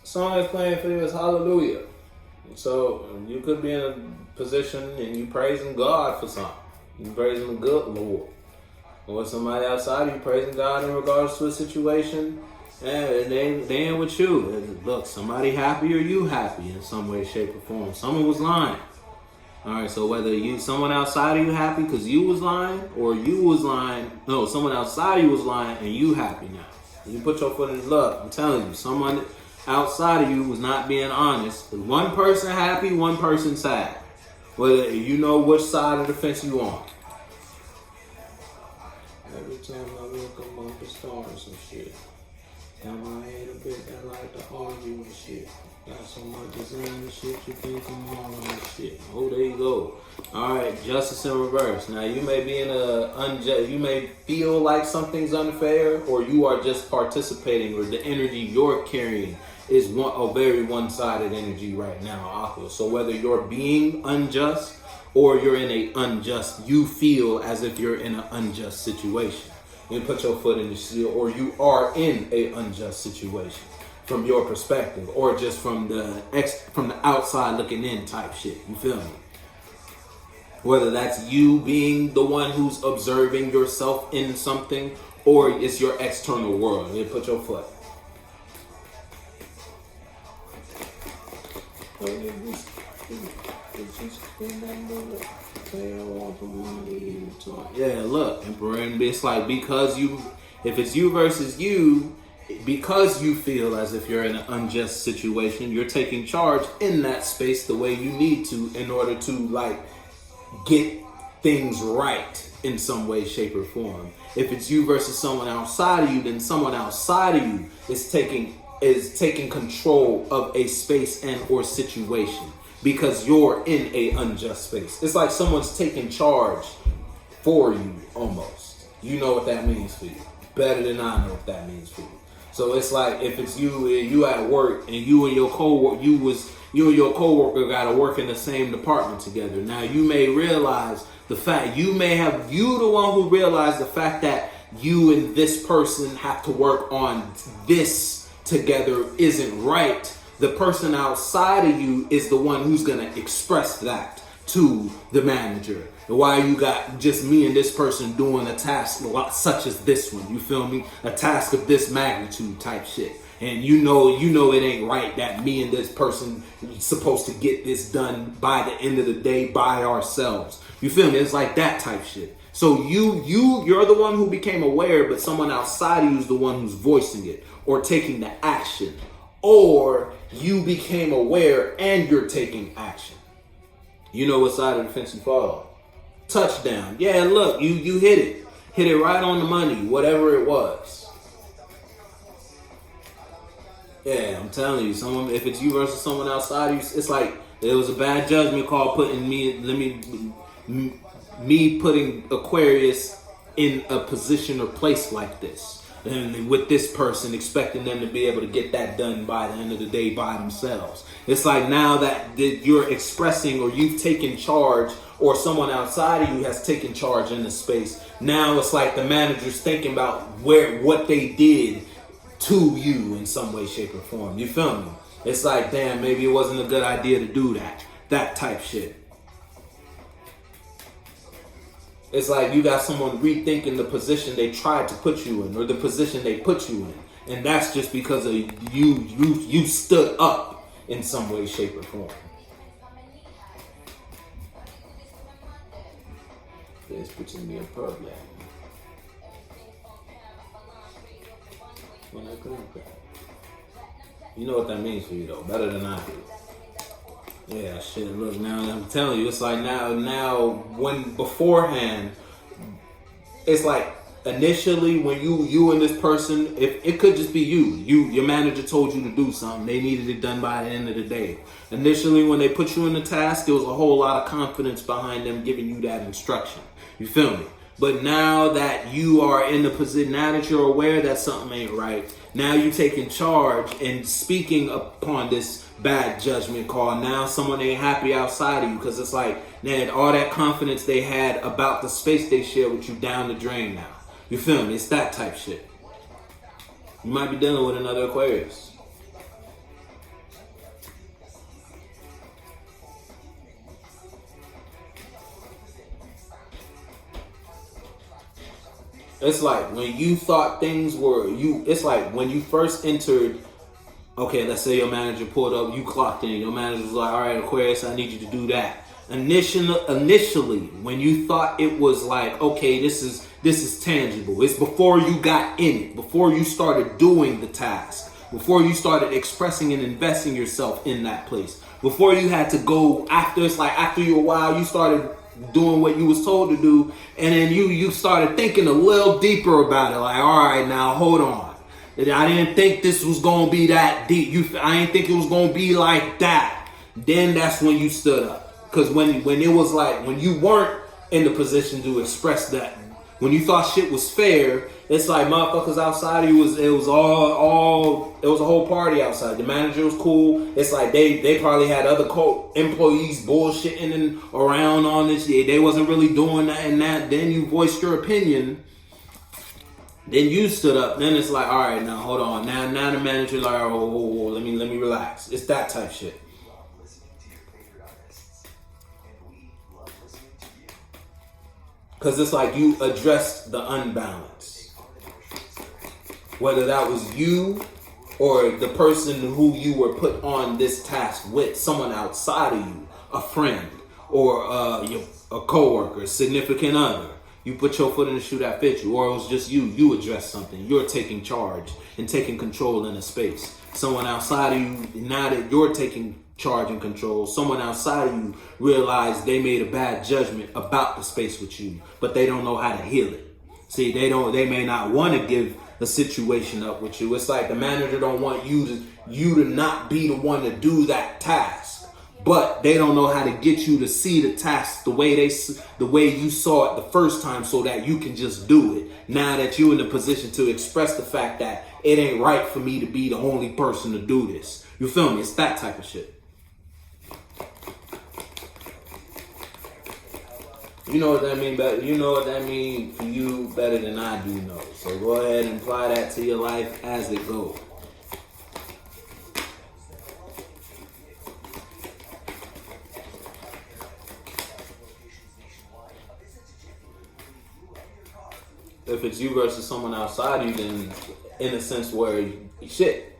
song that's playing for you is Hallelujah. So you could be in a position and you praising God for something. You praising the good Lord. Or somebody outside you praising God in regards to a situation, and they ain't with you. Look, somebody happy or you happy in some way, shape, or form. Someone was lying. Alright, so whether someone outside of you happy because you was lying, or you was lying, no, someone outside of you was lying and you happy now. You put your foot in his love. I'm telling you, someone outside of you was not being honest. One person happy, one person sad. Whether you know which side of the fence you on. Every time I look among the stars and shit, got my head a bit that like to argue and shit. Got so much design and shit, you think I'm all on that shit. Oh, there you go. Alright, justice in reverse. Now you may be in you may feel like something's unfair, or you are just participating, or the energy you're carrying is a very one-sided energy right now, Aqua. So whether you're being unjust or you're in a unjust, you feel as if you're in an unjust situation. You put your foot in the seal, or you are in a unjust situation from your perspective, or just from the outside looking in type shit. You feel me? Whether that's you being the one who's observing yourself in something, or it's your external world. You put your foot. Yeah, look, Emperor, and it's like if it's you versus you, because you feel as if you're in an unjust situation, you're taking charge in that space the way you need to in order to like get things right in some way, shape, or form. If it's you versus someone outside of you, then someone outside of you is taking control of a space and or situation because you're in a unjust space. It's like someone's taking charge for you almost. You know what that means for you better than I know what that means for you. So it's like if it's you at work and you and your coworker got to work in the same department together. Now you may realize the one who realized the fact that you and this person have to work on this together isn't right. The person outside of you is the one who's going to express that to the manager. Why you got just me and this person doing a task such as this one, you feel me? A task of this magnitude type shit. And you know it ain't right that me and this person supposed to get this done by the end of the day by ourselves. You feel me? It's like that type shit. So you're the one who became aware, but someone outside of you is the one who's voicing it or taking the action. Or you became aware and you're taking action. You know what side of the fence you fall on. Touchdown. Yeah, look, you hit it. Hit it right on the money, whatever it was. Yeah, I'm telling you, if it's you versus someone outside you, it's like it was a bad judgment call putting me putting Aquarius in a position or place like this. And with this person, expecting them to be able to get that done by the end of the day by themselves. It's like now that you're expressing or you've taken charge or someone outside of you has taken charge in the space. Now it's like the manager's thinking about what they did to you in some way, shape, or form. You feel me? It's like, damn, maybe it wasn't a good idea to do that. That type shit. It's like you got someone rethinking the position they tried to put you in or the position they put you in. And that's just because of you stood up in some way, shape, or form. It's putting me a problem. You know what that means for you though, better than I do. Yeah, shit, look, now I'm telling you, it's like now when beforehand, it's like initially when you and this person, if it could just be your manager told you to do something, they needed it done by the end of the day. Initially when they put you in the task, there was a whole lot of confidence behind them giving you that instruction. You feel me? But now that you are in the position, now that you're aware that something ain't right, now you taking charge and speaking upon this bad judgment call. Now someone ain't happy outside of you because it's like, man, all that confidence they had about the space they share with you down the drain now. You feel me? It's that type shit. You might be dealing with another Aquarius. It's like when you thought things were it's like when you first entered. Okay, let's say your manager pulled up, you clocked in. Your manager was like, all right, Aquarius, I need you to do that. Initially, when you thought it was like, okay, this is tangible. It's before you got in it, before you started doing the task, before you started expressing and investing yourself in that place, before you had to go after. It's like after you a while, you started doing what you was told to do, and then you started thinking a little deeper about it. Like, all right, now hold on. I didn't think this was gonna be that deep. I didn't think it was gonna be like that. Then that's when you stood up. Because when it was like, when you weren't in the position to express that, when you thought shit was fair, it's like motherfuckers outside of you it was a whole party outside. The manager was cool. It's like they probably had other employees bullshitting and around on this. They wasn't really doing that and that. Then you voiced your opinion. Then you stood up. Then it's like, all right, now hold on. Now the manager like, oh, let me relax. It's that type shit. Because it's like you addressed the unbalance. Whether that was you or the person who you were put on this task with, someone outside of you, a friend or a coworker, significant other. You put your foot in the shoe that fits you, or it was just you. You addressed something. You're taking charge and taking control in a space. Someone outside of you, now that you're taking charge and control, someone outside of you realized they made a bad judgment about the space with you, but they don't know how to heal it. See, they may not want to give the situation up with you. It's like the manager don't want you to not be the one to do that task. But they don't know how to get you to see the task the way you saw it the first time, so that you can just do it. Now that you're in the position to express the fact that it ain't right for me to be the only person to do this. You feel me? It's that type of shit. You know what that mean better. You know what that mean for you better than I do know. So go ahead and apply that to your life as it goes. If it's you versus someone outside you, then in a sense where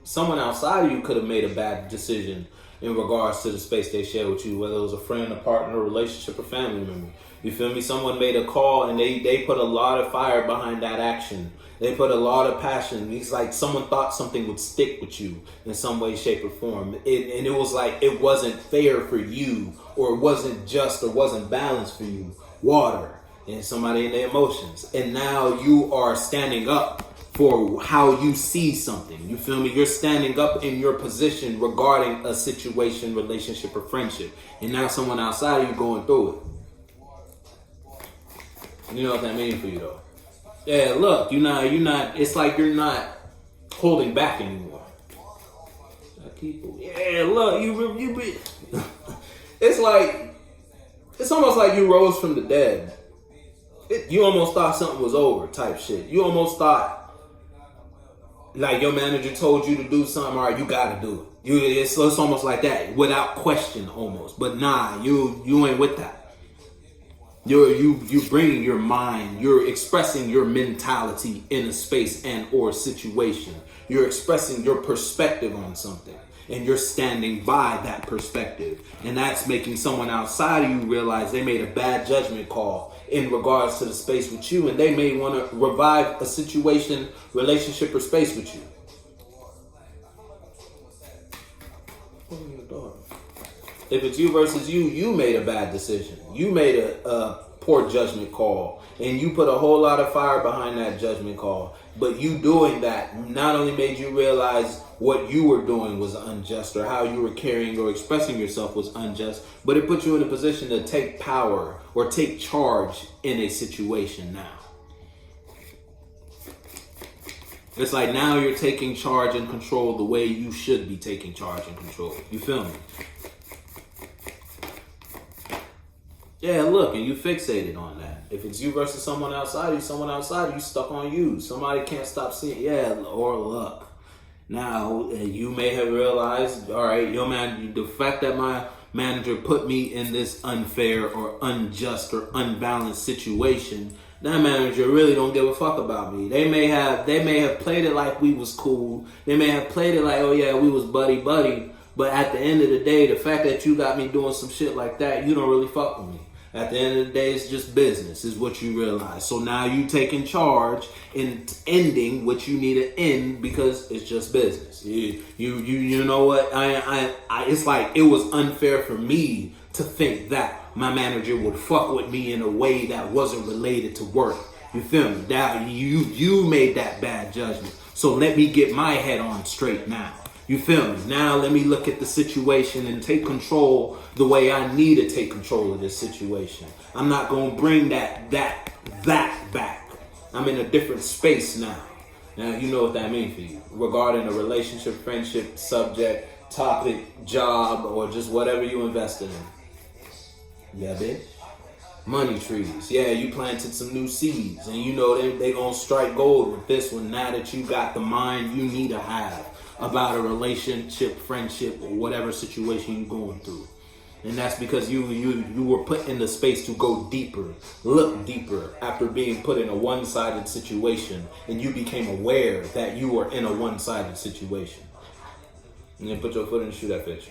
someone outside of you could have made a bad decision in regards to the space they share with you, whether it was a friend, a partner, a relationship, or family member. You feel me? Someone made a call and they put a lot of fire behind that action. They put a lot of passion. It's like someone thought something would stick with you in some way, shape, or form. And it was like it wasn't fair for you, or it wasn't just, or wasn't balanced for you. Water. And somebody in their emotions. And now you are standing up for how you see something. You feel me? You're standing up in your position regarding a situation, relationship, or friendship. And now someone outside of you going through it. You know what that means for you though? Yeah, look, you're not, it's like you're not holding back anymore. Yeah, look, it's almost like you rose from the dead. You almost thought something was over type shit. You almost thought like your manager told you to do something, all right, you gotta do it. It's almost like that, without question almost. But nah, you ain't with that. You bringing your mind, you're expressing your mentality in a space and or situation. You're expressing your perspective on something. And you're standing by that perspective. And that's making someone outside of you realize they made a bad judgment call in regards to the space with you. And they may want to revive a situation, relationship, or space with you. If it's you versus you made a bad decision. You made a poor judgment call. And you put a whole lot of fire behind that judgment call. But you doing that not only made you realize what you were doing was unjust, or how you were carrying or expressing yourself was unjust, but it put you in a position to take power or take charge in a situation now. It's like now you're taking charge and control the way you should be taking charge and control. You feel me? Yeah, look, and you fixated on that. If it's you versus someone outside you stuck on you. Somebody can't stop seeing. Yeah, or luck. Now, you may have realized, all right, the fact that my manager put me in this unfair or unjust or unbalanced situation, that manager really don't give a fuck about me. They may have played it like we was cool. They may have played it like, oh yeah, we was buddy. But at the end of the day, the fact that you got me doing some shit like that, you don't really fuck with me. At the end of the day, it's just business, is what you realize. So now you taking charge and ending what you need to end because it's just business. You know what? It's like it was unfair for me to think that my manager would fuck with me in a way that wasn't related to work. You feel me? That you made that bad judgment. So let me get my head on straight now. You feel me? Now let me look at the situation and take control the way I need to take control of this situation. I'm not going to bring that back. I'm in a different space now. Now you know what that means for you. Regarding a relationship, friendship, subject, topic, job, or just whatever you invested in. Yeah, bitch. Money trees. Yeah, you planted some new seeds. And you know they going to strike gold with this one now that you got the mind you need to have about a relationship, friendship, or whatever situation you're going through. And that's because you were put in the space to go deeper, look deeper after being put in a one-sided situation, and you became aware that you were in a one-sided situation. And then put your foot in and shoot that bitch.